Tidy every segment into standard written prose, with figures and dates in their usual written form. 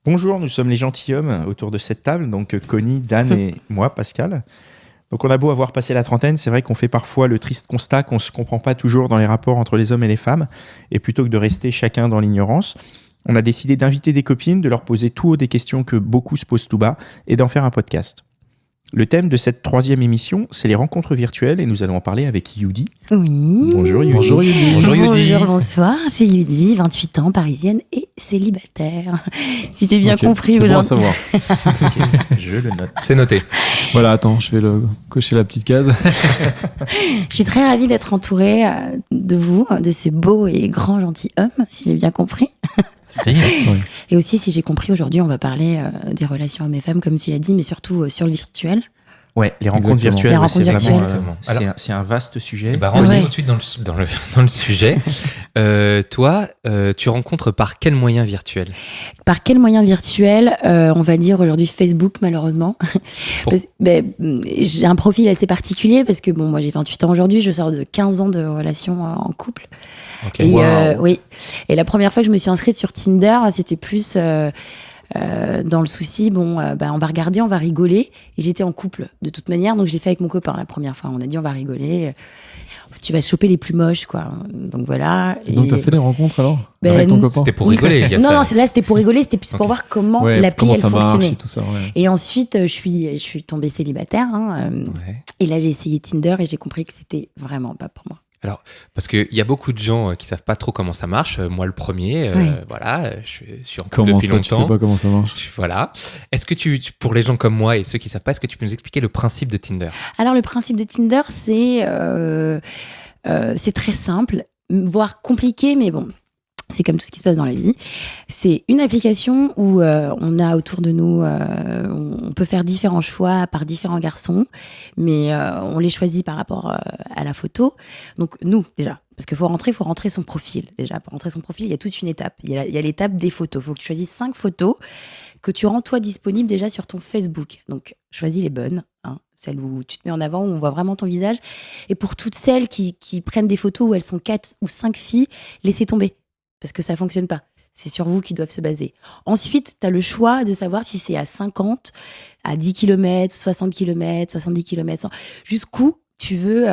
Bonjour, nous sommes les gentilshommes autour de cette table, donc Connie, Dan et moi, Pascal. Donc on a beau avoir passé la trentaine, c'est vrai qu'on fait parfois le triste constat qu'on ne se comprend pas toujours dans les rapports entre les hommes et les femmes, et plutôt que de rester chacun dans l'ignorance, on a décidé d'inviter des copines, de leur poser tout haut des questions que beaucoup se posent tout bas, et d'en faire un podcast. Le thème de cette 3e émission, c'est les rencontres virtuelles, et nous allons en parler avec Yudi. Oui. Bonjour Yudi. Bonjour Yudi. Bonjour Yudi. Bonjour, bonsoir, c'est Yudi, 28 ans, parisienne et célibataire. Si j'ai bien compris c'est aujourd'hui. bon à savoir. Okay, je le note. C'est noté. Voilà, attends, je vais cocher la petite case. Je suis très ravie d'être entourée de vous, de ces beaux et grands gentilshommes, si j'ai bien compris. Oui. Et aussi, si j'ai compris, aujourd'hui, on va parler des relations hommes et femmes, comme tu l'as dit, mais surtout sur le virtuel. Ouais, les rencontres Exactement. virtuelles, Les rencontres c'est vraiment, virtuelles. c'est un vaste sujet. Rentrons Ouais. tout de suite dans le sujet. Toi, tu rencontres par quel moyen virtuel? Par quel moyen virtuel? On va dire aujourd'hui Facebook, malheureusement. J'ai un profil assez particulier parce que moi j'ai 28 ans aujourd'hui, je sors de 15 ans de relation en couple. Okay. Et, Wow. oui. Et la première fois que je me suis inscrite sur Tinder, c'était plus dans le souci, on va regarder, on va rigoler. Et j'étais en couple de toute manière, donc je l'ai fait avec mon copain la première fois. On a dit on va rigoler. Tu vas choper les plus moches, quoi. Donc voilà. Et donc, t'as fait des rencontres alors Ben, avec ton copain? C'était pour rigoler. il y a Non, ça. là c'était pour rigoler, c'était plus pour Ok. voir comment Ouais, l'appli comment elle ça marche fonctionnait. et tout ça. Ouais. Et ensuite, je suis tombée célibataire. Ouais. Et là, j'ai essayé Tinder et j'ai compris que c'était vraiment pas pour moi. Parce qu'il y a beaucoup de gens qui savent pas trop comment ça marche. Moi, le premier, Oui. voilà, je suis en couple Comment depuis ça, tu sais longtemps. pas comment ça marche? Voilà. Est-ce que pour les gens comme moi et ceux qui savent pas, est-ce que tu peux nous expliquer le principe de Tinder? Alors, le principe de Tinder, c'est très simple, voire compliqué, mais bon, c'est comme tout ce qui se passe dans la vie. C'est une application où on a autour de nous, on peut faire différents choix par différents garçons, mais on les choisit par rapport à la photo. Donc nous, déjà, parce qu'il faut rentrer son profil. Déjà, pour rentrer son profil, il y a toute une étape. Il y a l'étape des photos. Il faut que tu choisisses 5 photos que tu rends toi disponibles déjà sur ton Facebook. Donc, choisis les bonnes, celles où tu te mets en avant, où on voit vraiment ton visage. Et pour toutes celles qui prennent des photos où elles sont 4 ou 5 filles, laissez tomber. Parce que ça fonctionne pas. C'est sur vous qu'ils doivent se baser. Ensuite, tu as le choix de savoir si c'est à 50, à 10 km, 60 km, 70 km, jusqu'où tu veux,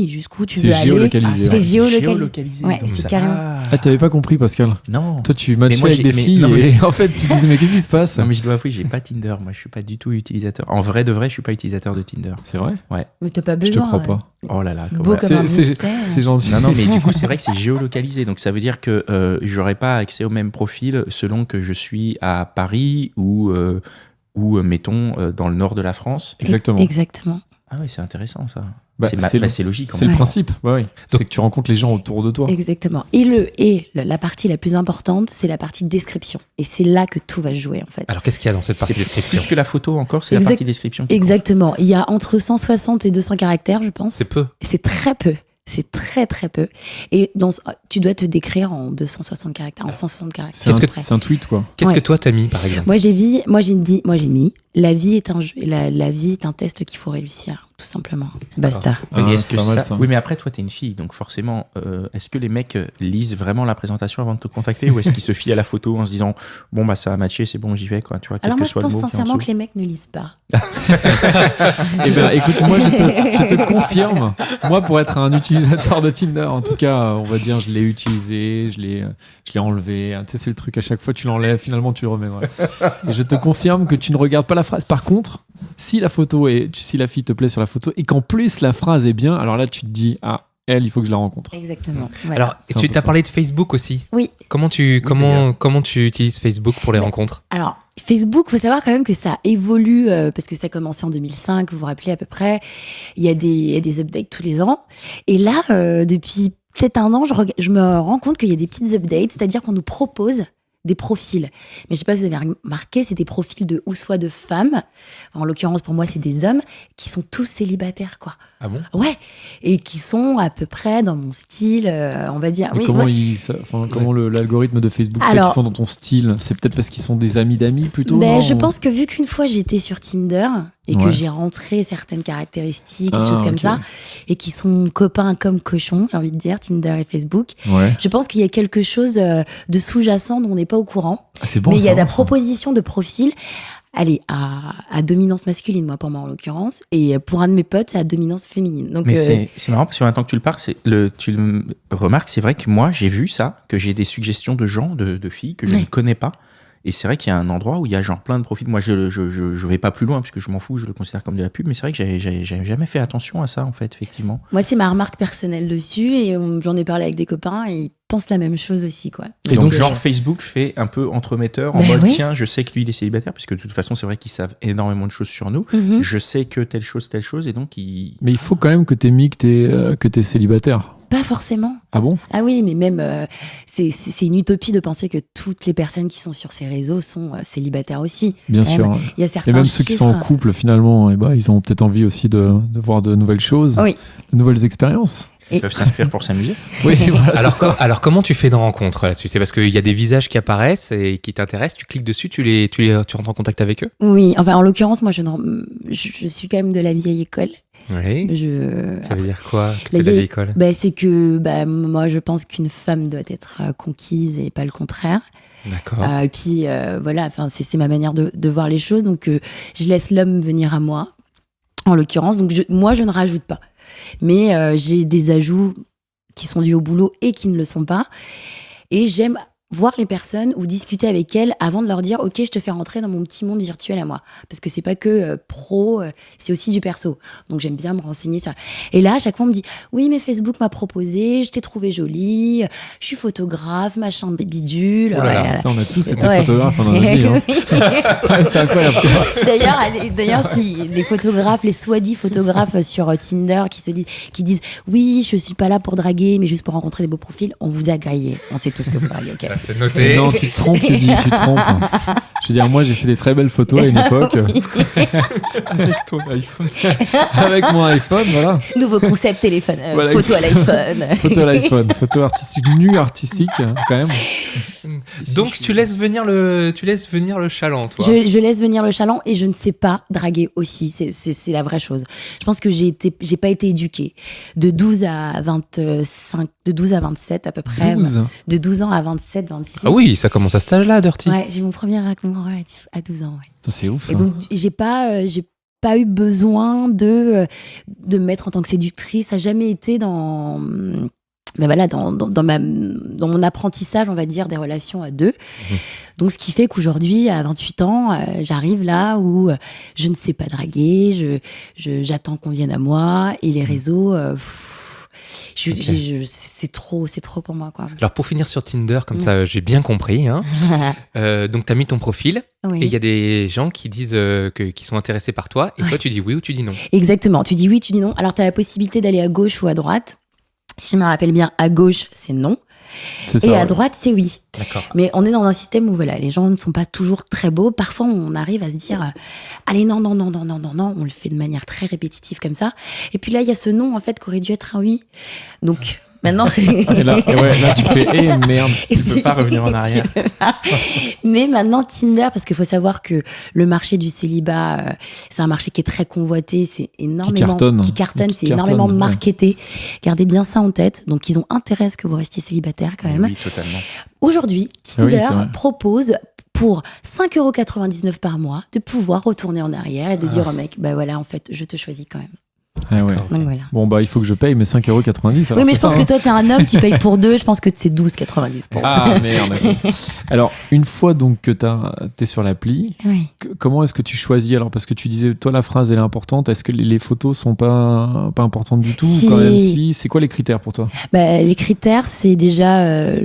jusqu'où tu C'est veux aller. géolocalisé. C'est Géolocalisé. géolocalisé. Ouais, donc c'est ça carrément. va. Ah, t'avais pas compris, Pascal? Non. Toi, tu matchais moi, avec des filles non, mais- et en fait, tu disais, mais qu'est-ce qui se passe? Non mais je dois avouer, j'ai pas Tinder. Moi, je suis pas du tout utilisateur. En vrai de vrai, je suis pas utilisateur de Tinder. C'est vrai? Mais t'as pas Je besoin. te crois pas. Oh là là. Beau comme un C'est mystère. c'est gentil. Non, mais du coup, c'est vrai que c'est géolocalisé. Donc, ça veut dire que j'aurais pas accès au même profil selon que je suis à Paris ou mettons, dans le nord de la France. Exactement. Exactement. Ah oui, c'est intéressant, ça. Bah, c'est logique. en C'est le fait. principe. Ouais, oui. C'est que tu rencontres les gens autour de toi. Exactement. Et la partie la plus importante, c'est la partie description. Et c'est là que tout va se jouer, en fait. Alors, qu'est-ce qu'il y a dans cette partie C'est description? plus que la photo encore, c'est la Exact- partie description. qui compte. Exactement. Il y a entre 160 et 200 caractères, je pense. C'est peu. C'est très peu. C'est très, très peu. Et tu dois te décrire en 260 caractères, en 160 caractères. C'est Qu'est-ce que c'est un tweet, quoi. Qu'est-ce Ouais. que toi, t'as mis, par exemple? Moi, j'ai mis, la vie est un jeu, la vie est un test qu'il faut réussir, tout simplement. Basta. Oui, Ah, est-ce c'est que pas mal, ça. Oui, mais après, toi, t'es une fille, donc forcément, est-ce que les mecs lisent vraiment la présentation avant de te contacter ou est-ce qu'ils se fient à la photo en se disant, bon, bah, ça a matché, c'est bon, j'y vais, quoi, tu vois, quel Alors que moi, je soit le pense mot qui est en sincèrement dessous. que les mecs ne lisent pas. Eh bien, écoute, moi, je te confirme. Moi, pour être un utilisateur de Tinder, en tout cas, on va dire, je l'ai utilisé, je l'ai enlevé. Tu sais, c'est le truc, à chaque fois, tu l'enlèves, finalement, tu le remets. Ouais. Et je te confirme que tu ne regardes pas la phrase. Par contre, si la fille te plaît sur la photo et qu'en plus la phrase est bien, alors là, tu te dis, ah, elle, il faut que je la rencontre. Exactement. Voilà. Alors, C'est un tu peu t'as ça. parlé de Facebook aussi. Oui. Comment tu utilises Facebook pour les rencontres? Alors, Facebook, faut savoir quand même que ça évolue, parce que ça a commencé en 2005, vous vous rappelez à peu près. Il y a des updates tous les ans. Et là, depuis peut-être un an, je me rends compte qu'il y a des petites updates, c'est-à-dire qu'on nous propose des profils. Mais je sais pas si vous avez remarqué, c'est des profils ou soit de femmes, en l'occurrence pour moi c'est des hommes, qui sont tous célibataires, quoi. Ah bon? Ouais, et qui sont à peu près dans mon style, on va dire. Mais Oui, comment ouais. comment l'algorithme de Facebook sait Alors- qu'ils sont dans ton style? C'est peut-être parce qu'ils sont des amis d'amis plutôt? Mais non je pense que vu qu'une fois j'étais sur Tinder, et que j'ai rentré certaines caractéristiques, des choses comme ça, et qui sont copains comme cochons, j'ai envie de dire, Tinder et Facebook. Ouais. Je pense qu'il y a quelque chose de sous-jacent dont on n'est pas au courant. Ah, c'est bon, mais il y a ça, des ça. propositions de profils. Allez, à dominance masculine, moi, pour moi, en l'occurrence. Et pour un de mes potes, c'est à dominance féminine. Donc, Mais c'est marrant parce que maintenant que tu le parles, tu le remarques, c'est vrai que moi, j'ai vu ça, que j'ai des suggestions de gens, de filles que je ne connais pas. Et c'est vrai qu'il y a un endroit où il y a genre plein de profils. Moi, je vais pas plus loin parce que je m'en fous, je le considère comme de la pub. Mais c'est vrai que j'avais jamais fait attention à ça, en fait, effectivement. moi, c'est ma remarque personnelle dessus. Et j'en ai parlé avec des copains et ils pensent la même chose aussi, quoi. Et donc, genre, Facebook fait un peu entremetteur en mode, tiens, je sais que lui, il est célibataire, parce que de toute façon, c'est vrai qu'ils savent énormément de choses sur nous. Mhm. Je sais que telle chose, et donc, Mais il faut quand même que t'aies mis que t'es célibataire. Pas forcément. Ah bon? Ah oui, mais même, c'est une utopie de penser que toutes les personnes qui sont sur ces réseaux sont célibataires aussi. Bien sûr. Il y a certains Et même ceux qui sont en couple, finalement, ils ont peut-être envie aussi de voir de nouvelles choses, de nouvelles expériences. ils peuvent s'inscrire pour s'amuser. Oui, voilà, Alors, comment tu fais de rencontres là-dessus? C'est parce qu'il y a des visages qui apparaissent et qui t'intéressent, tu cliques dessus, tu rentres en contact avec eux? Oui, enfin, en l'occurrence, moi, je suis quand même de la vieille école. Oui. Ça veut dire quoi, La de la vieille école? C'est que moi, je pense qu'une femme doit être conquise et pas le contraire. D'accord. Et puis, voilà, c'est ma manière de voir les choses. Donc, je laisse l'homme venir à moi, en l'occurrence. Donc, moi, je ne rajoute pas. Mais j'ai des ajouts qui sont dus au boulot et qui ne le sont pas. Et j'aime voir les personnes ou discuter avec elles avant de leur dire « Ok, je te fais rentrer dans mon petit monde virtuel à moi. » Parce que c'est pas que pro, c'est aussi du perso. Donc j'aime bien me renseigner sur... Et là, à chaque fois, on me dit « Oui, mais Facebook m'a proposé, je t'ai trouvé jolie, je suis photographe, machin, bidule. » Attends, on a tous été photographes dans notre vie. Hein. C'est incroyable. D'ailleurs, si les photographes, les soi-dit photographes sur Tinder qui disent « Oui, je suis pas là pour draguer, mais juste pour rencontrer des beaux profils », on vous a grillé. On sait tout ce que vous draguez, ok. C'est noté. Non, tu te trompes, tu te trompes. Je veux dire, moi, j'ai fait des très belles photos à une époque. Avec ton iPhone. Avec mon iPhone, voilà. Nouveau concept téléphone, Voilà. photo à l'iPhone. Photo à l'iPhone, photo artistique, nue artistique, quand même. Donc tu laisses venir le chaland, toi. Je laisse venir le chaland et je ne sais pas draguer aussi. C'est la vraie chose. Je pense que j'ai pas été éduquée. De 12 à 25, de 12 à 27 à peu près. 12. De 12 ans à 27, 26. Ah oui, ça commence à cet âge-là, Dirty. Ouais, j'ai mon premier amoureux à 12 ans. Ouais. Ça, c'est ouf, ça. Et donc, j'ai pas eu besoin de me mettre en tant que séductrice. Ça n'a jamais été dans mon apprentissage, on va dire, des relations à deux. Donc, ce qui fait qu'aujourd'hui, à 28 ans, j'arrive là où je ne sais pas draguer, j'attends qu'on vienne à moi, et les réseaux, c'est trop pour moi, quoi. Alors, pour finir sur Tinder, comme ça, j'ai bien compris. Hein. Donc, tu as mis ton profil, Oui. et il y a des gens qui disent qui sont intéressés par toi, et toi, tu dis oui ou tu dis non. Exactement. Tu dis oui, tu dis non. Alors, tu as la possibilité d'aller à gauche ou à droite. Si je me rappelle bien, à gauche, c'est non. C'est ça, Et à droite, c'est oui. D'accord. Mais on est dans un système où voilà, les gens ne sont pas toujours très beaux. Parfois, on arrive à se dire allez, non. On le fait de manière très répétitive comme ça. Et puis là, il y a ce non, en fait, qui aurait dû être un oui. Donc, maintenant. Et là, tu fais merde. Tu peux pas revenir en arrière. Mais maintenant, Tinder, parce qu'il faut savoir que le marché du célibat, c'est un marché qui est très convoité, c'est énormément. Qui cartonne, c'est énormément marketé. Gardez bien ça en tête. Donc, ils ont intérêt à ce que vous restiez célibataire quand même. Oui, totalement. Aujourd'hui, Tinder c'est propose pour 5,99 € par mois de pouvoir retourner en arrière et de dire au mec, bah voilà, en fait, je te choisis quand même. Ah ouais. Donc voilà. Bon, bah, il faut que je paye mes 5,90 €. Oui, mais je pense que toi, t'es un homme, tu payes pour deux, je pense que c'est 12,90 pour Ah merde. Alors, une fois donc que t'es sur l'appli, Oui. comment est-ce que tu choisis? Alors, parce que tu disais, toi, la phrase, elle est importante. Est-ce que les photos sont pas importantes du tout? Si. Ou quand même, si. C'est quoi les critères pour toi? Les critères, c'est déjà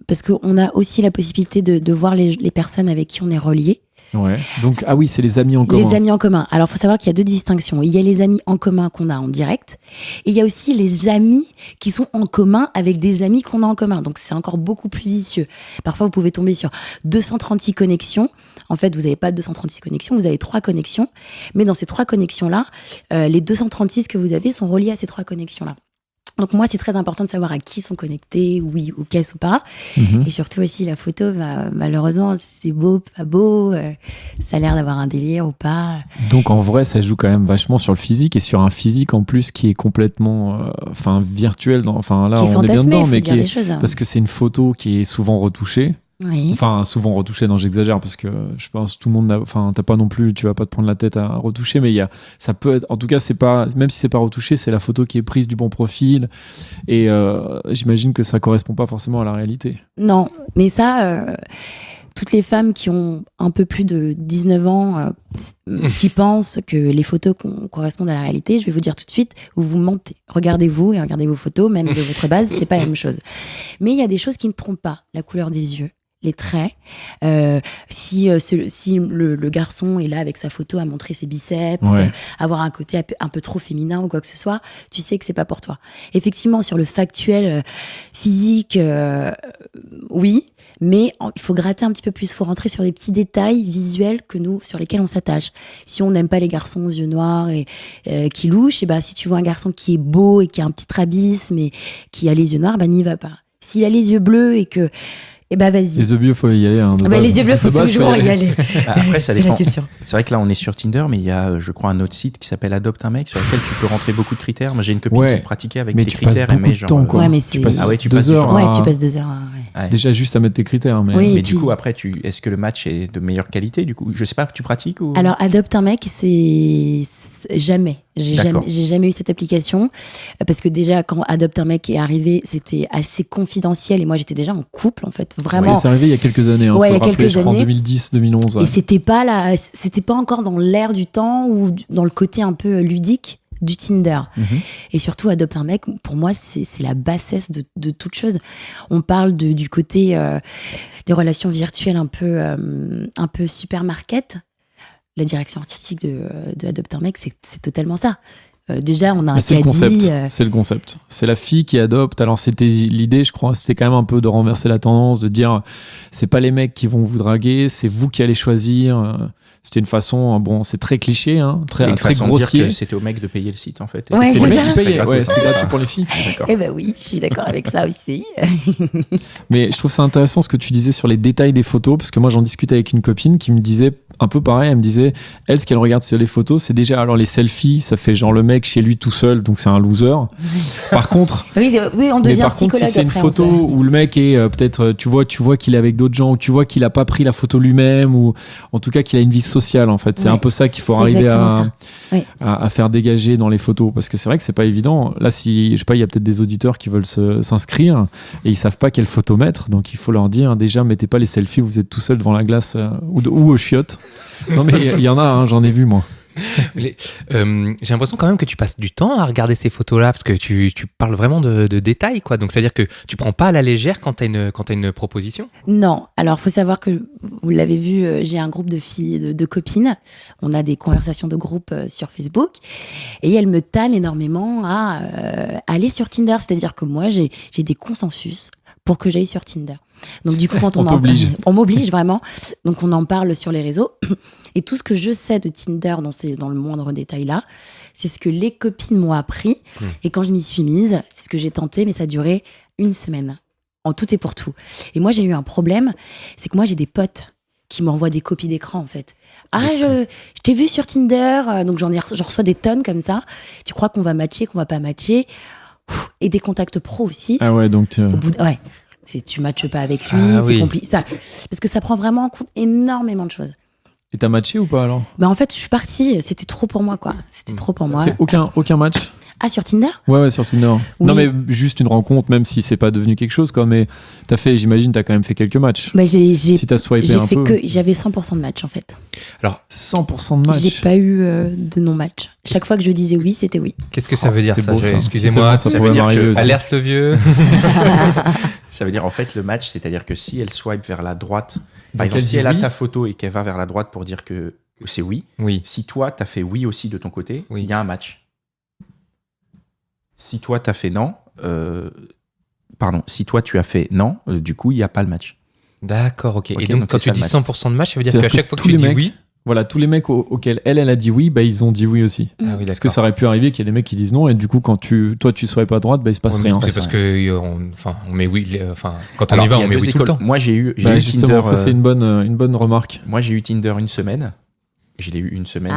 parce qu'on a aussi la possibilité de voir les personnes avec qui on est relié. Ouais. Donc, ah oui, c'est les amis en commun. Les amis en commun. Alors, il faut savoir qu'il y a deux distinctions. Il y a les amis en commun qu'on a en direct, et il y a aussi les amis qui sont en commun avec des amis qu'on a en commun. Donc, c'est encore beaucoup plus vicieux. Parfois, vous pouvez tomber sur 236 connexions. En fait, vous n'avez pas 236 connexions, vous avez 3 connexions. Mais dans ces 3 connexions-là, les 236 que vous avez sont reliés à ces 3 connexions-là. Donc moi, c'est très important de savoir à qui sont connectés, oui ou qu'est-ce ou pas. Mhm. Et surtout aussi, la photo, malheureusement, c'est beau, pas beau, ça a l'air d'avoir un délire ou pas. Donc en vrai, ça joue quand même vachement sur le physique et sur un physique en plus qui est complètement virtuel. Enfin là, Qui est on est bien fantasmé, dedans, faut mais dire les choses. parce que c'est une photo qui est souvent retouchée. Oui. Enfin, souvent retouché, non, j'exagère parce que je pense tout le monde t'as pas non plus, tu vas pas te prendre la tête à retoucher, mais ça peut être, en tout cas, c'est pas, même si c'est pas retouché, c'est la photo qui est prise du bon profil et j'imagine que ça correspond pas forcément à la réalité. Non, mais ça, toutes les femmes qui ont un peu plus de 19 ans, qui pensent que les photos correspondent à la réalité, je vais vous dire tout de suite, vous mentez. Regardez-vous et regardez vos photos, même de votre base, c'est pas la même chose. Mais il y a des choses qui ne trompent pas. La couleur des yeux, les traits. Si le garçon est là avec sa photo à montrer ses biceps, Ouais. avoir un côté un peu trop féminin ou quoi que ce soit, tu sais que c'est pas pour toi. Effectivement, sur le factuel physique, oui, mais il faut gratter un petit peu plus. Il faut rentrer sur des petits détails visuels sur lesquels on s'attache. Si on n'aime pas les garçons aux yeux noirs et qui louchent, et si tu vois un garçon qui est beau et qui a un petit strabisme et qui a les yeux noirs, n'y va pas. S'il a les yeux bleus et que vas-y. Les yeux bleus, faut y aller. Hein, Les yeux bleus, faut toujours y aller. Après, ça C'est la dépend. question. C'est vrai que là, on est sur Tinder, mais il y a, je crois, un autre site qui s'appelle Adopte un mec sur lequel tu peux rentrer beaucoup de critères. Moi, j'ai une copine Ouais. qui le pratiquait avec Mais des tu passes critères. beaucoup de genre, temps, quoi. Ouais, mais tu c'est- passes Ah ouais, tu 2 passes du heures. temps. Ouais, à- tu passes 2 heures. Ouais. Déjà juste à mettre tes critères, mais Oui. Mais Et du puis- coup, après, est-ce que le match est de meilleure qualité du coup? Je sais pas, tu pratiques ou? Alors, Adopte un mec, c'est jamais. D'accord. J'ai jamais eu cette application parce que déjà, quand Adopte un mec est arrivé, c'était assez confidentiel et moi, j'étais déjà en couple en fait, vraiment. c'est arrivé il y a quelques années. Ouais, faut il y a le rappeler, quelques je crois en années. 2010, 2011. Ouais. Et c'était pas encore dans l'air du temps ou dans le côté un peu ludique du Tinder. Mhm. Et surtout, Adopte un mec, pour moi, c'est la bassesse de toute chose. On parle du côté des relations virtuelles un peu supermarket. La direction artistique de Adopte un mec, c'est totalement ça. Déjà, on a un Mais c'est le concept. caddie. C'est le concept. C'est la fille qui adopte. Alors, c'était l'idée, je crois, c'était quand même un peu de renverser la tendance, de dire c'est pas les mecs qui vont vous draguer, c'est vous qui allez choisir. C'était une façon, bon, c'est très cliché, hein, C'était une très façon de dire grossier. que c'était au mec de payer le site en fait. Ouais, C'est c'est les mecs ça. qui serait payaient. gratos, Ouais, c'est ça. gratuit pour les filles. D'accord. Eh ben oui, je suis d'accord avec ça aussi. Mais je trouve ça intéressant ce que tu disais sur les détails des photos, parce que moi j'en discutais avec une copine qui me disait un peu pareil, elle me disait, elle, ce qu'elle regarde sur les photos, c'est déjà, alors les selfies, ça fait genre le mec chez lui tout seul, donc c'est un loser. Par contre, Oui, on mais devient par contre, psychologue si c'est une après, photo où le mec est peut-être, tu vois qu'il est avec d'autres gens, ou tu vois qu'il a pas pris la photo lui-même, ou en tout cas qu'il a une vie sociale, en fait. C'est Ouais. un peu ça qu'il faut C'est arriver exactement ça. Oui. à faire dégager dans les photos, parce que c'est vrai que c'est pas évident. Là, si, je sais pas, il y a peut-être des auditeurs qui veulent s'inscrire et ils savent pas quelle photo mettre, donc il faut leur dire déjà, mettez pas les selfies où vous êtes tout seul devant la glace ou aux chiottes. Non mais il y en a, hein, j'en ai vu moi. J'ai l'impression quand même que tu passes du temps à regarder ces photos-là, parce que tu parles vraiment de détails, quoi. Donc, c'est-à-dire que tu prends pas à la légère quand t'as une proposition. Non, alors faut savoir que vous l'avez vu, j'ai un groupe de filles, de copines. On a des conversations de groupe sur Facebook et elles me tannent énormément à aller sur Tinder. C'est-à-dire que moi, j'ai des consensus pour que j'aille sur Tinder. Donc du coup, quand On t'oblige. on m'oblige vraiment. Donc on en parle sur les réseaux. Et tout ce que je sais de Tinder dans le moindre détail là, c'est ce que les copines m'ont appris. Et quand je m'y suis mise, c'est ce que j'ai tenté, mais ça a duré 1 semaine. En tout et pour tout. Et moi, j'ai eu un problème, c'est que moi, j'ai des potes qui m'envoient des copies d'écran, en fait. Ah, je t'ai vu sur Tinder, donc j'en reçois des tonnes comme ça. Tu crois qu'on va matcher, qu'on va pas matcher. Et des contacts pro aussi. Ah ouais, donc Au bout ouais. Tu matches pas avec lui, Ah c'est oui. compliqué. Parce que ça prend vraiment en compte énormément de choses. et t'as matché ou pas alors? Bah, en fait, je suis partie, c'était trop pour moi, quoi. C'était trop pour moi. Fait aucun match? Ah, sur Tinder? Ouais, sur Tinder. Oui. Non mais juste une rencontre, même si c'est pas devenu quelque chose, quoi. Mais j'imagine, t'as quand même fait quelques matchs. Bah, Si t'as swipé un peu. j'avais 100% de match, en fait. 100% de match. J'ai pas eu de non-match. Chaque fois que je disais oui, c'était oui. Qu'est-ce que ça veut dire, c'est ça? beau, ça. Excusez-moi, Ça ça pourrait veut dire m'arriver que- aussi. alerte le vieux. Ça veut dire en fait le match, c'est-à-dire que si elle swipe vers la droite, Donc, par exemple, elle si dit elle a oui. ta photo et qu'elle va vers la droite pour dire que c'est oui, Oui. si toi t'as fait oui aussi de ton côté, il Oui. y a un match. Si toi t'as fait non, si toi tu as fait non, du coup il n'y a pas le match. D'accord, ok. Ok, Et donc, donc quand c'est tu ça, dis le 100% de match, ça veut dire C'est-à-dire qu'à chaque fois que tous tu les dis mecs oui, Voilà, tous les mecs auxquels elle a dit oui, bah ils ont dit oui aussi. Ah oui, Parce que ça aurait pu arriver qu'il y ait des mecs qui disent non, et du coup, quand tu swipes à droite, bah il se passe rien. C'est parce que on met oui, quand on y va, on met oui tout le temps. Moi, j'ai eu justement, Tinder. ça c'est une bonne remarque. Moi, j'ai eu Tinder une semaine. Je l'ai eu une semaine.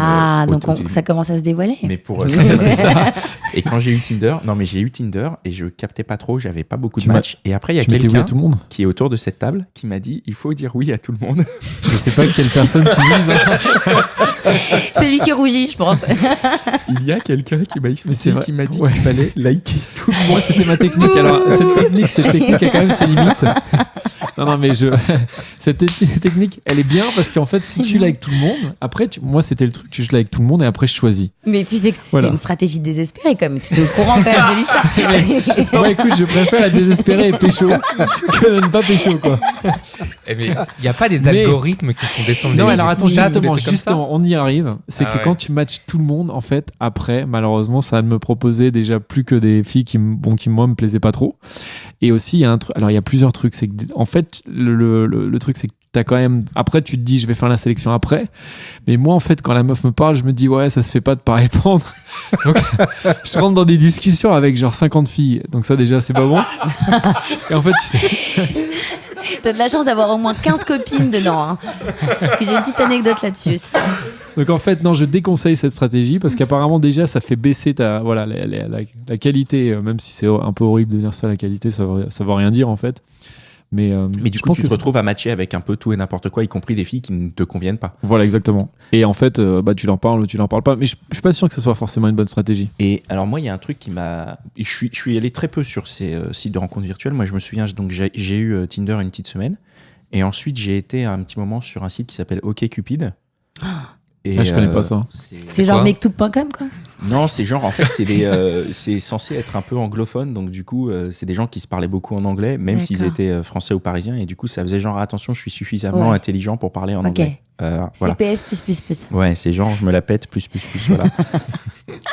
Donc ça commence à se dévoiler. Mais pour C'est ça. Et quand j'ai eu Tinder, j'ai eu Tinder et je captais pas trop, j'avais pas beaucoup de matchs. Et après, il y a Tu mettais oui à quelqu'un tout le monde. qui est autour de cette table qui m'a dit il faut dire oui à tout le monde. Je sais pas quelle personne tu vises. Hein. C'est lui qui rougit, je pense. Il y a quelqu'un qui m'a expliqué, qui m'a dit Ouais. qu'il fallait liker tout le monde. Moi, c'était ma technique. Alors, cette technique a quand même ses limites. Non, mais cette technique, elle est bien parce qu'en fait, si tu likes tout le monde, après, moi, c'était le truc, je like tout le monde et après, je choisis. Mais tu sais que c'est Voilà. une stratégie désespérée, comme tu es au courant quand même de l'histoire. Ouais, écoute, je préfère la désespérer et pécho que de ne pas pécho, quoi. Mais il n'y a pas des algorithmes qui font descendre Non, les alors attends, stats ou des trucs comme ça justement, on y arrive. C'est Ah que ouais. quand tu matches tout le monde, en fait, après, malheureusement, ça ne me proposait déjà plus que des filles qui, moi, me plaisaient pas trop. Et aussi, il y a un truc. Alors, il y a plusieurs trucs. C'est que, en fait, le truc, c'est que t'as quand même. Après, tu te dis, je vais faire la sélection après. Mais moi, en fait, quand la meuf me parle, je me dis, ouais, ça se fait pas de pas répondre. Donc, je rentre dans des discussions avec genre 50 filles. Donc, ça, déjà, c'est pas bon. Et en fait, tu sais. T'as de la chance d'avoir au moins 15 copines dedans. Hein. Parce que j'ai une petite anecdote là-dessus aussi. Donc en fait, non, je déconseille cette stratégie parce qu'apparemment déjà, ça fait baisser la qualité, même si c'est un peu horrible de dire ça, la qualité, ça veut rien dire en fait. Mais du coup, tu te retrouves à matcher avec un peu tout et n'importe quoi, y compris des filles qui ne te conviennent pas. Voilà, exactement. Et en fait, tu leur parles ou tu leur parles pas. Mais je suis pas sûr que ce soit forcément une bonne stratégie. Et alors moi, il y a un truc qui m'a... Je suis allé très peu sur ces sites de rencontres virtuelles. Moi, je me souviens, donc j'ai eu Tinder une petite semaine. Et ensuite, j'ai été un petit moment sur un site qui s'appelle OkCupid. Et, je connais pas ça. C'est genre mectube.com, quoi. Non, c'est genre, en fait, c'est censé être un peu anglophone. Donc, du coup, c'est des gens qui se parlaient beaucoup en anglais, même s'ils étaient français ou parisiens. Et du coup, ça faisait genre, attention, je suis suffisamment intelligent pour parler en anglais. Voilà. CPS+++. Ouais, c'est genre, je me la pète, plus, voilà.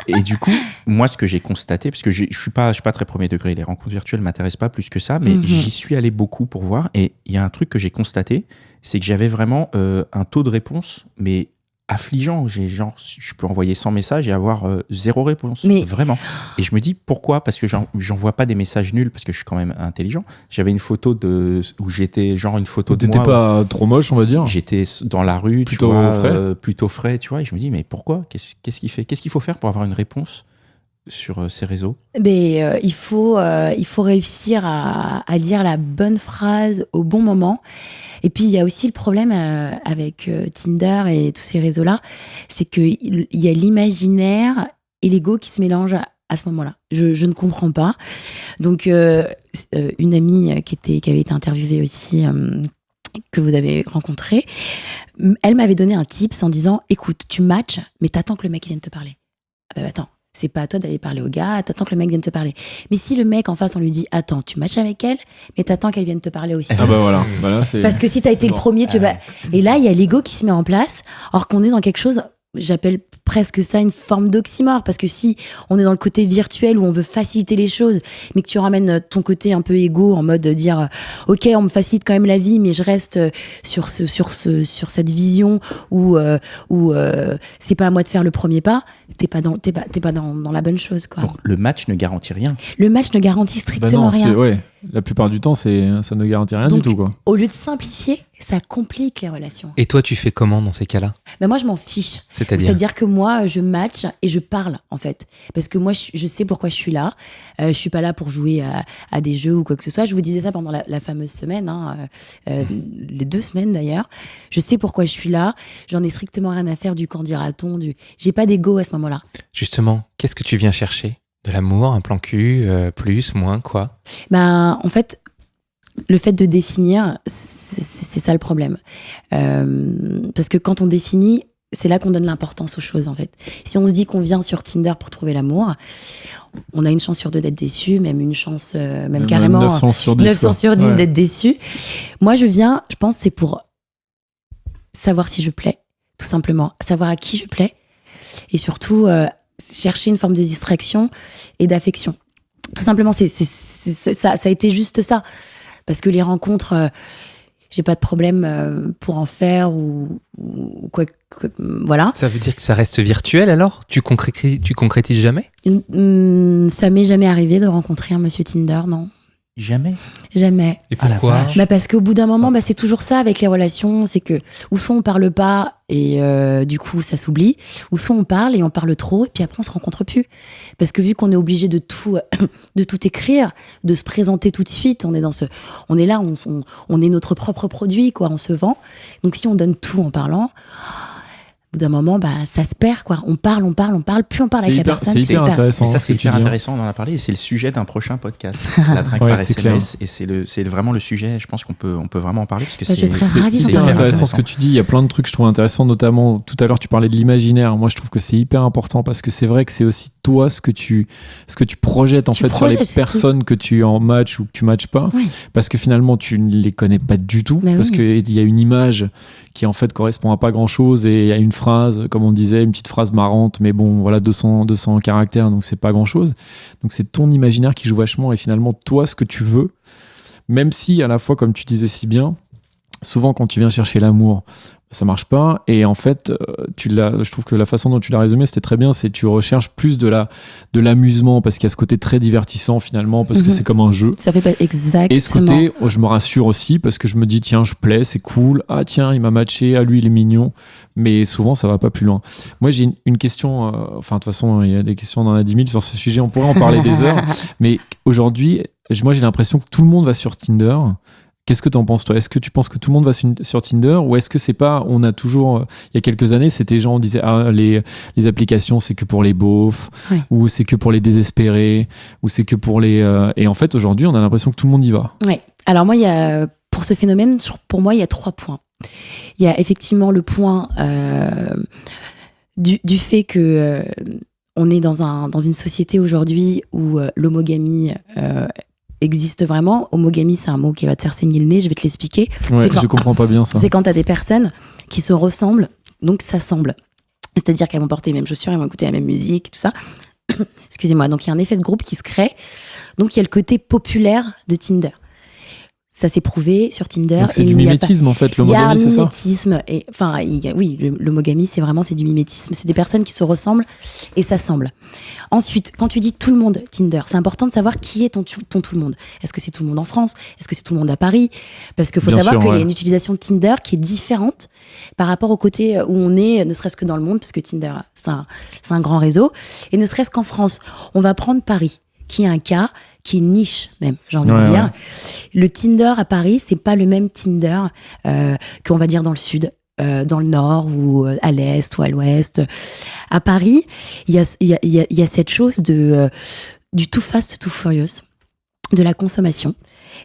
Et du coup, moi, ce que j'ai constaté, parce que je suis pas très premier degré, les rencontres virtuelles m'intéressent pas plus que ça, mais j'y suis allé beaucoup pour voir. Et il y a un truc que j'ai constaté, c'est que j'avais vraiment un taux de réponse, mais affligeant. Je peux envoyer 100 messages et avoir 0 réponse. Mais... Vraiment. Et je me dis, pourquoi ? Parce que j'envoie pas des messages nuls, parce que je suis quand même intelligent. J'avais une photo où j'étais, genre une photo de moi. T'étais pas trop moche, on va dire. J'étais dans la rue, plutôt frais. Plutôt frais, tu vois. Et je me dis, mais pourquoi ? Qu'est-ce qu'il faut faire pour avoir une réponse sur ces réseaux ? Il faut réussir à dire la bonne phrase au bon moment. Et puis, il y a aussi le problème avec Tinder et tous ces réseaux-là, c'est qu'il y a l'imaginaire et l'ego qui se mélangent à ce moment-là. Je ne comprends pas. Donc, une amie qui avait été interviewée aussi, que vous avez rencontrée, elle m'avait donné un tips en disant, écoute, tu matches, mais t'attends que le mec vienne te parler. Ah bah attends. C'est pas à toi d'aller parler au gars, t'attends que le mec vienne te parler. Mais si le mec en face, on lui dit, attends, tu matches avec elle, mais t'attends qu'elle vienne te parler aussi. Ah bah voilà c'est... Parce que si t'as été le premier, tu vas... Et là, il y a l'ego qui se met en place, alors qu'on est dans quelque chose, j'appelle presque ça une forme d'oxymore, parce que si on est dans le côté virtuel où on veut faciliter les choses, mais que tu ramènes ton côté un peu égo en mode de dire, ok, on me facilite quand même la vie, mais je reste sur cette vision où c'est pas à moi de faire le premier pas, t'es pas dans la bonne chose, quoi. Donc, le match ne garantit rien. Le match ne garantit strictement rien. Ouais. La plupart du temps, ça ne garantit rien. Donc, du tout, quoi. Au lieu de simplifier, ça complique les relations. Et toi, tu fais comment dans ces cas-là ? Moi, je m'en fiche. C'est-à-dire que moi, je match et je parle, en fait. Parce que moi, je sais pourquoi je suis là. Je suis pas là pour jouer à des jeux ou quoi que ce soit. Je vous disais ça pendant la fameuse semaine, les 2 semaines d'ailleurs. Je sais pourquoi je suis là. J'en ai strictement rien à faire du qu'en dira-t-on. J'ai pas d'ego à ce moment-là. Justement, qu'est-ce que tu viens chercher ? De l'amour, un plan cul, plus, moins, quoi ? En fait, le fait de définir, c'est ça le problème. Parce que quand on définit, c'est là qu'on donne l'importance aux choses, en fait. Si on se dit qu'on vient sur Tinder pour trouver l'amour, on a une chance sur 2 d'être déçu, même une chance, même carrément 900 sur 10, 900 sur 10 d'être déçu. Moi, je pense, c'est pour savoir si je plais, tout simplement. Savoir à qui je plais. Et surtout... chercher une forme de distraction et d'affection. Tout simplement, ça a été juste ça. Parce que les rencontres, j'ai pas de problème pour en faire ou quoi, voilà. Ça veut dire que ça reste virtuel alors ? Tu concrétises jamais ? Ça m'est jamais arrivé de rencontrer un monsieur Tinder, non. Jamais. Jamais. Et pourquoi ? Parce qu'au bout d'un moment, c'est toujours ça avec les relations, c'est que ou soit on parle pas et du coup ça s'oublie, ou soit on parle et on parle trop et puis après on se rencontre plus. Parce que vu qu'on est obligé de tout écrire, de se présenter tout de suite, on est là, on est notre propre produit, quoi, on se vend. Donc si on donne tout en parlant, au bout d'un moment, ça se perd, quoi. On parle, plus on parle avec la personne. C'est hyper intéressant. Et ça, c'est hyper dis, intéressant, on en a parlé, et c'est le sujet d'un prochain podcast, la drague par SMS, et c'est vraiment le sujet, je pense qu'on peut vraiment en parler, parce que je serais ravie c'est hyper intéressant ce que tu dis, il y a plein de trucs que je trouve intéressants, notamment, tout à l'heure, tu parlais de l'imaginaire. Moi, je trouve que c'est hyper important, parce que c'est vrai que c'est aussi toi, ce que tu projettes, en fait, sur les personnes que tu en matches ou que tu matches pas, oui. Parce que finalement, tu ne les connais pas du tout, parce qu'il y a une image qui en fait correspond à pas grand chose et il y a une phrase, comme on disait, une petite phrase marrante, mais bon, voilà, 200 caractères, donc c'est pas grand chose. Donc c'est ton imaginaire qui joue vachement et finalement, toi, ce que tu veux, même si à la fois, comme tu disais si bien, souvent quand tu viens chercher l'amour, ça marche pas. Et en fait, je trouve que la façon dont tu l'as résumé, c'était très bien. C'est tu recherches plus de l'amusement parce qu'il y a ce côté très divertissant finalement, parce que c'est comme un jeu. Ça fait pas exactement. Et ce côté, je me rassure aussi parce que je me dis tiens, je plais, c'est cool. Ah tiens, il m'a matché. Ah lui, il est mignon. Mais souvent, ça va pas plus loin. Moi, j'ai une question. Enfin, de toute façon, il y a des questions dans la 10 000 sur ce sujet. On pourrait en parler des heures. Mais aujourd'hui, moi, j'ai l'impression que tout le monde va sur Tinder. Qu'est-ce que t'en penses, toi ? Est-ce que tu penses que tout le monde va sur Tinder ou est-ce que c'est pas, on a toujours, il y a quelques années, c'était genre, on disait, les applications, c'est que pour les beaufs, oui. Ou c'est que pour les désespérés, ou c'est que pour les, et en fait, aujourd'hui, on a l'impression que tout le monde y va. Ouais. Alors moi, pour ce phénomène, pour moi, il y a 3 points. Il y a effectivement le point du fait que on est dans une société aujourd'hui où l'homogamie existe vraiment. Homogamie, c'est un mot qui va te faire saigner le nez, je vais te l'expliquer. Ouais, je comprends pas bien ça. C'est quand tu as des personnes qui se ressemblent, donc s'assemblent. C'est-à-dire qu'elles vont porter les mêmes chaussures, elles vont écouter la même musique, tout ça. Excusez-moi. Donc il y a un effet de groupe qui se crée. Donc il y a le côté populaire de Tinder. Ça s'est prouvé sur Tinder. Donc c'est du mimétisme en fait, l'homogamie, c'est ça ? Il y a un mimétisme. Oui, l'homogamie, c'est du mimétisme. C'est des personnes qui se ressemblent et s'assemblent. Ensuite, quand tu dis tout le monde Tinder, c'est important de savoir qui est ton tout le monde. Est-ce que c'est tout le monde en France ? Est-ce que c'est tout le monde à Paris ? Parce qu'il faut savoir qu'il y a une utilisation de Tinder qui est différente par rapport au côté où on est, ne serait-ce que dans le monde, parce que Tinder, c'est un grand réseau. Et ne serait-ce qu'en France, on va prendre Paris, qui est un cas qui est niche même, j'ai envie de dire. Ouais. Le Tinder à Paris, c'est pas le même Tinder qu'on va dire dans le sud, dans le nord ou à l'est ou à l'ouest. À Paris, il y a cette chose du too fast, too furious, de la consommation.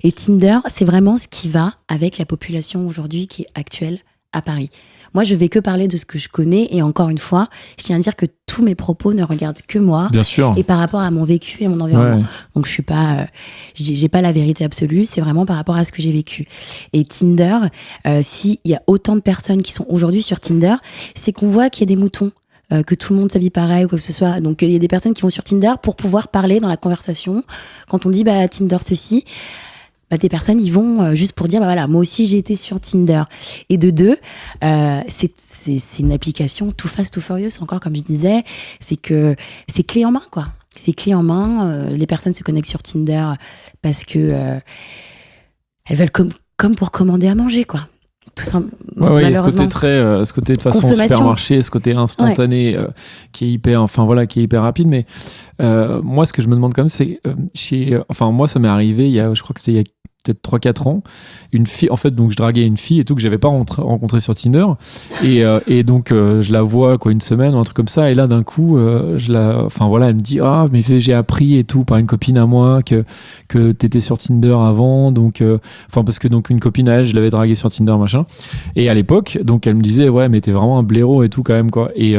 Et Tinder, c'est vraiment ce qui va avec la population aujourd'hui qui est actuelle à Paris. Moi, je vais que parler de ce que je connais et encore une fois, je tiens à dire que tous mes propos ne regardent que moi. Bien sûr. Et par rapport à mon vécu et mon environnement. Ouais. Donc, je suis pas, j'ai pas la vérité absolue, c'est vraiment par rapport à ce que j'ai vécu. Et Tinder, s'il y a autant de personnes qui sont aujourd'hui sur Tinder, c'est qu'on voit qu'il y a des moutons. Que tout le monde s'habille pareil ou quoi que ce soit. Donc, il y a des personnes qui vont sur Tinder pour pouvoir parler dans la conversation. Quand on dit, Tinder ceci, des personnes, ils vont juste pour dire, voilà, moi aussi, j'ai été sur Tinder. Et de deux, c'est une application too fast, too furious, encore, comme je disais. C'est que c'est clé en main, quoi. C'est clé en main. Les personnes se connectent sur Tinder parce que elles veulent comme pour commander à manger, quoi. Tout simplement. Ouais, ce côté ce côté de façon supermarché, ce côté instantané, qui est hyper rapide. Mais moi, ce que je me demande quand même, c'est moi, ça m'est arrivé je crois que c'était il y a peut-être 3-4 ans, une fille, en fait, donc je draguais une fille et tout que j'avais pas rencontrée sur Tinder et donc je la vois une semaine ou un truc comme ça et là d'un coup elle me dit mais j'ai appris et tout par une copine à moi que t'étais sur Tinder avant donc parce que donc une copine à elle je l'avais draguée sur Tinder machin et à l'époque donc elle me disait ouais mais t'es vraiment un blaireau et tout quand même quoi et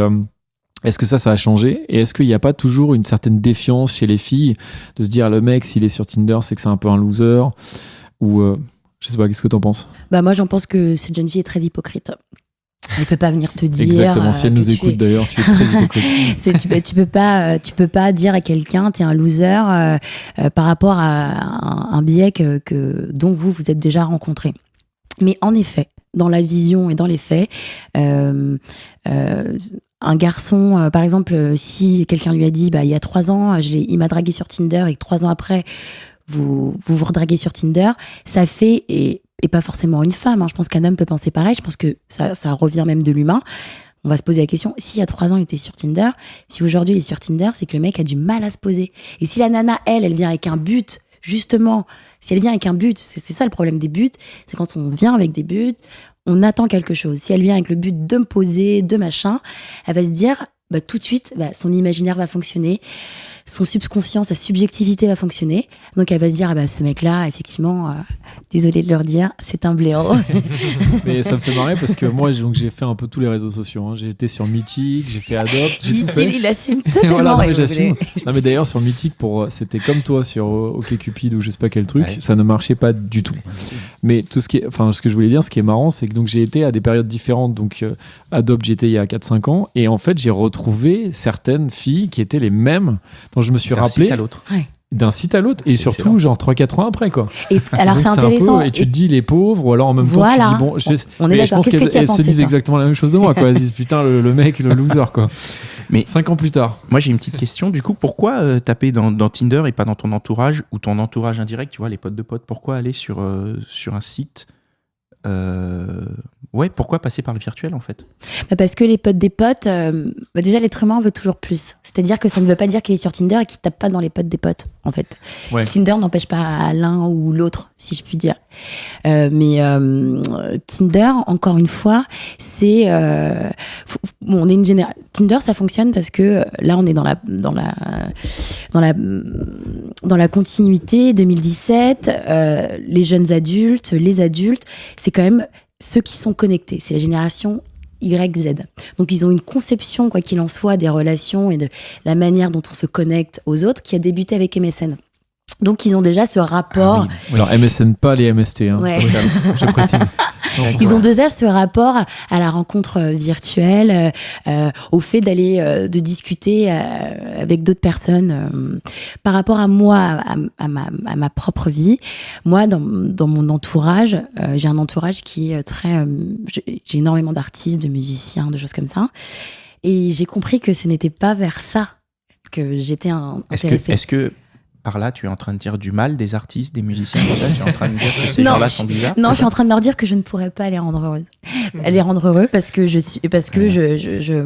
est-ce que ça a changé et est-ce qu'il n'y a pas toujours une certaine défiance chez les filles de se dire le mec s'il est sur Tinder c'est que c'est un peu un loser ou je sais pas, qu'est-ce que t'en penses ? Moi j'en pense que cette jeune fille est très hypocrite. Elle peut pas venir te dire. Exactement, si elle nous écoute d'ailleurs, tu es très hypocrite. tu peux pas dire à quelqu'un t'es un loser par rapport à un biais dont vous êtes déjà rencontrés. Mais en effet, dans la vision et dans les faits, un garçon, par exemple, si quelqu'un lui a dit il y a 3 ans, il m'a dragué sur Tinder et que 3 ans après, vous redraguez sur Tinder, ça fait, et pas forcément une femme, je pense qu'un homme peut penser pareil, je pense que ça revient même de l'humain. On va se poser la question, s'il y a 3 ans il était sur Tinder, si aujourd'hui il est sur Tinder, c'est que le mec a du mal à se poser. Et si la nana, elle vient avec un but, justement, si elle vient avec un but, c'est ça le problème des buts, c'est quand on vient avec des buts, on attend quelque chose. Si elle vient avec le but de me poser, de machin, elle va se dire, tout de suite, son imaginaire va fonctionner, son subconscient, sa subjectivité va fonctionner. Donc elle va se dire, ce mec-là, effectivement, désolé de leur dire, c'est un blaireau. Mais ça me fait marrer parce que moi, j'ai fait un peu tous les réseaux sociaux. J'ai été sur Mythique, j'ai fait Adopt, j'ai tout fait. Il assume totalement. Voilà, non, mais j'assume. Non, mais d'ailleurs, sur Mythique, c'était comme toi sur OkCupid ou je sais pas quel truc, ça ne marchait pas du tout. Mais ce que je voulais dire, ce qui est marrant, c'est que donc, j'ai été à des périodes différentes. Donc, Adopt, j'étais il y a 4-5 ans. Et en fait, j'ai retrouvé certaines filles qui étaient les mêmes, dont je me suis rappelé. Site à l'autre. Ouais. D'un site à l'autre, et surtout genre 3-4 ans après, quoi. Et alors donc, c'est intéressant. Et tu te dis les pauvres, ou alors en même temps tu te dis bon, on est mais je pense qu'elles se disent exactement la même chose de moi, quoi. Elles disent putain le mec, le loser, quoi. Mais 5 ans plus tard. Moi j'ai une petite question, du coup, pourquoi taper dans Tinder et pas dans ton entourage ou ton entourage indirect, tu vois, les potes de potes, pourquoi aller sur un site pourquoi passer par le virtuel en fait? Parce que les potes des potes, déjà l'être humain veut toujours plus. C'est-à-dire que ça ne veut pas dire qu'il est sur Tinder et qu'il tape pas dans les potes des potes, en fait. Ouais. Tinder n'empêche pas l'un ou l'autre, si je puis dire. Mais Tinder, encore une fois, c'est on est une Tinder, ça fonctionne parce que là, on est dans la continuité 2017. Les jeunes adultes, les adultes, c'est quand même ceux qui sont connectés, c'est la génération YZ. Donc ils ont une conception, quoi qu'il en soit, des relations et de la manière dont on se connecte aux autres qui a débuté avec MSN. Donc ils ont déjà ce rapport. Ah oui. Alors MSN, pas les MST, Ouais. je précise. Ils ont déjà ce rapport à la rencontre virtuelle, au fait d'aller de discuter avec d'autres personnes. Par rapport à moi, à ma propre vie, moi, dans mon entourage, j'ai un entourage qui est très... j'ai énormément d'artistes, de musiciens, de choses comme ça. Et j'ai compris que ce n'était pas vers ça que j'étais intéressée. Est-ce que par là, tu es en train de dire du mal des artistes, des musiciens, tout ça, tu es en train de dire que ces gens-là sont bizarres? Non, je suis en train de leur dire que je ne pourrais pas les rendre heureuses. Les rendre heureux parce que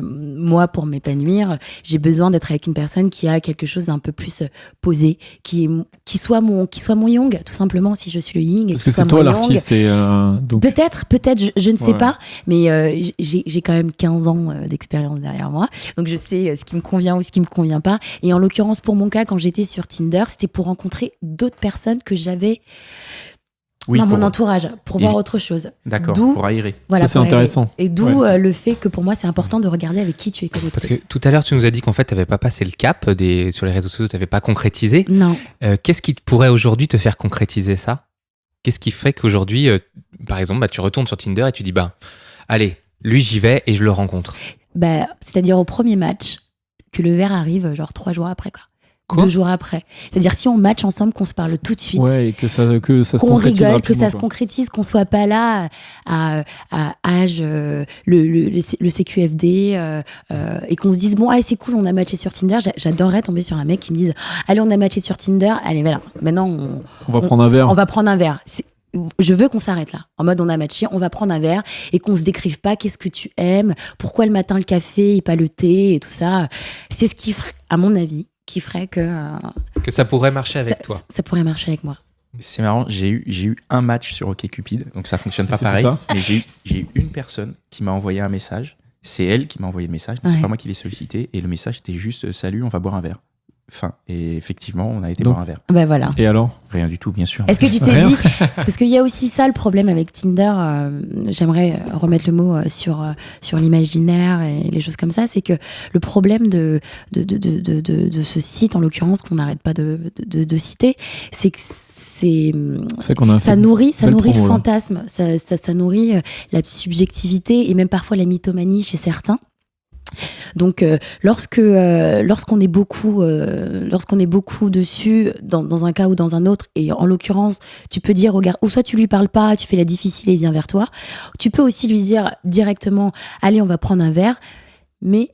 moi, pour m'épanouir, j'ai besoin d'être avec une personne qui a quelque chose d'un peu plus posé, qui soit mon yang, tout simplement, si je suis le yin. Parce que c'est toi l'artiste. Donc... Peut-être, je ne sais pas, mais j'ai quand même 15 ans d'expérience derrière moi, donc je sais ce qui me convient ou ce qui me convient pas. Et en l'occurrence, pour mon cas, quand j'étais sur Tinder, c'était pour rencontrer d'autres personnes que j'avais dans mon entourage, pour voir autre chose. D'accord, pour aérer. Voilà, ça, c'est intéressant. Et d'où le fait que pour moi, c'est important de regarder avec qui tu es connecté. Parce que tout à l'heure, tu nous as dit qu'en fait, tu n'avais pas passé le cap sur les réseaux sociaux, tu n'avais pas concrétisé. Non. Qu'est-ce qui pourrait aujourd'hui te faire concrétiser ça? Qu'est-ce qui fait qu'aujourd'hui, par exemple, tu retournes sur Tinder et tu dis, allez, lui, j'y vais et je le rencontre? C'est-à-dire au premier match, que le verre arrive genre 3 jours après, quoi. Quoi? 2 jours après. C'est-à-dire si on match ensemble, qu'on se parle tout de suite. Ouais, et que ça se qu'on concrétise rigole, que ça se quoi. concrétise, qu'on soit pas là à âge, le CQFD, et qu'on se dise, bon, c'est cool, on a matché sur Tinder. J'adorerais tomber sur un mec qui me dise, allez, on a matché sur Tinder, allez, voilà, maintenant, on va prendre un verre. On va prendre un verre. Je veux qu'on s'arrête là. En mode, on a matché, on va prendre un verre et qu'on se décrive pas qu'est-ce que tu aimes, pourquoi le matin le café et pas le thé et tout ça. C'est ce qui ferait, à mon avis, qui ferait que ça pourrait marcher avec toi. Ça pourrait marcher avec moi. C'est marrant, j'ai eu un match sur OkCupid, donc ça fonctionne pas pareil. Mais j'ai eu une personne qui m'a envoyé un message. C'est elle qui m'a envoyé le message, c'est pas moi qui l'ai sollicité. Et le message était juste salut, on va boire un verre. Fin. Et effectivement, on a été boire un verre. Voilà. Et alors? Rien du tout, bien sûr. Est-ce que tu t'es dit, parce qu'il y a aussi ça le problème avec Tinder, j'aimerais remettre le mot sur l'imaginaire et les choses comme ça, c'est que le problème de ce site, en l'occurrence, qu'on n'arrête pas de citer, c'est que ça nourrit le fantasme, ça nourrit la subjectivité et même parfois la mythomanie chez certains. Donc, lorsqu'on est beaucoup dessus, dans un cas ou dans un autre, et en l'occurrence, tu peux dire, regarde, ou soit tu lui parles pas, tu fais la difficile et il vient vers toi. Tu peux aussi lui dire directement, allez, on va prendre un verre, mais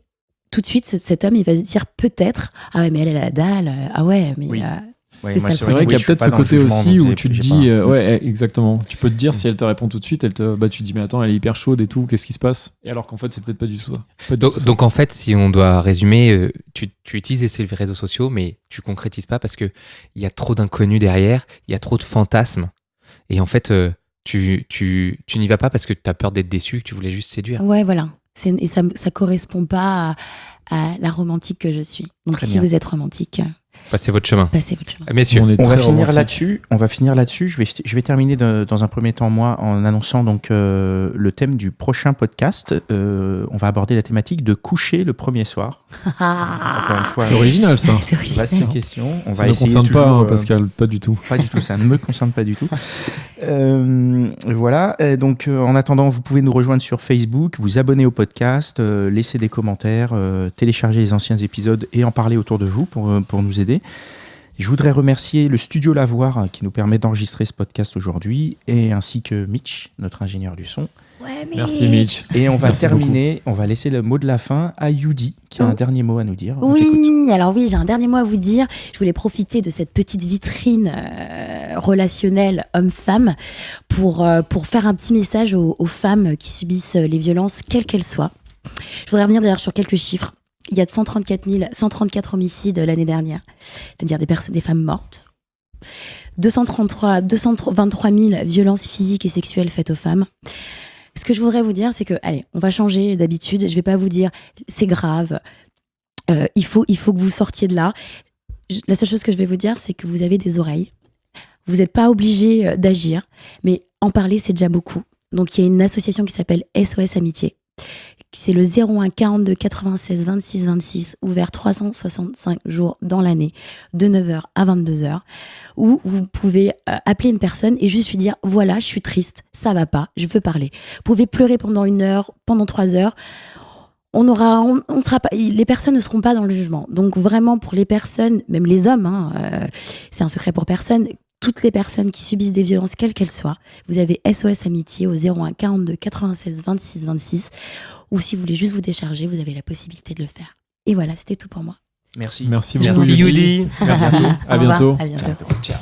tout de suite, cet homme, il va se dire peut-être, ah ouais, mais elle a la dalle, ah ouais, mais Oui. Ouais, c'est moi, ça. C'est vrai oui, qu'il y a je suis peut-être pas ce dans le côté jugement, aussi donc où j'ai- tu te j'ai dis, pas- ouais, exactement. Tu peux te dire si elle te répond tout de suite, tu te dis, mais attends, elle est hyper chaude et tout, qu'est-ce qui se passe? Et alors qu'en fait, c'est peut-être pas du tout ça. Pas du tout ça. Donc en fait, si on doit résumer, tu utilises ces réseaux sociaux, mais tu concrétises pas parce que il y a trop d'inconnus derrière, il y a trop de fantasmes. Et en fait, tu n'y vas pas parce que tu as peur d'être déçu, que tu voulais juste séduire. Ouais, voilà. Et ça correspond pas à la romantique que je suis. Donc, Très si bien. vous êtes romantique, Passez votre chemin. passez votre chemin. Messieurs, On est On va très finir romantique. là-dessus. On va finir là-dessus. Je vais terminer dans un premier temps, moi, en annonçant donc le thème du prochain podcast. On va aborder la thématique de coucher le premier soir. Encore une fois, C'est original ça. C'est original. vaste question. On Ça va ne essayer concerne pas, toujours, hein, Pascal, pas du tout. Pas du tout, ça ne me concerne pas du tout. Voilà, donc en attendant, vous pouvez nous rejoindre sur Facebook, vous abonner au podcast, laisser des commentaires, télécharger les anciens épisodes et en parler autour de vous pour nous aider. Je voudrais remercier le studio Lavoir qui nous permet d'enregistrer ce podcast aujourd'hui, et ainsi que Mitch, notre ingénieur du son. Ouais, mais... Merci Mitch. Et on va Merci terminer, on va laisser le mot de la fin à Yudi, qui a un Oh. dernier mot à nous dire. On t'écoute. Oui, alors oui, j'ai un dernier mot à vous dire. Je voulais profiter de cette petite vitrine relationnelle homme-femme pour faire un petit message aux femmes qui subissent les violences, quelles qu'elles soient. Je voudrais revenir d'ailleurs sur quelques chiffres. Il y a 134 homicides l'année dernière, c'est-à-dire des femmes mortes. 223 000 violences physiques et sexuelles faites aux femmes. Ce que je voudrais vous dire, c'est que, allez, on va changer d'habitude. Je vais pas vous dire c'est grave. Il faut que vous sortiez de là. La seule chose que je vais vous dire, c'est que vous avez des oreilles. Vous n'êtes pas obligé d'agir, mais en parler, c'est déjà beaucoup. Donc, il y a une association qui s'appelle SOS Amitié. C'est le 01 42 96 26 26, ouvert 365 jours dans l'année, de 9h à 22h, où vous pouvez appeler une personne et juste lui dire « Voilà, je suis triste, ça va pas, je veux parler ». Vous pouvez pleurer pendant 1 heure, pendant 3 heures. On sera pas, les personnes ne seront pas dans le jugement. Donc vraiment, pour les personnes, même les hommes, c'est un secret pour personne, toutes les personnes qui subissent des violences, quelles qu'elles soient, vous avez SOS Amitié au 01 42 96 26 26, ou si vous voulez juste vous décharger, vous avez la possibilité de le faire. Et voilà, c'était tout pour moi. Merci. Merci beaucoup. merci Yudi. Yudi. Merci. À Au revoir, bientôt. à bientôt. Ciao.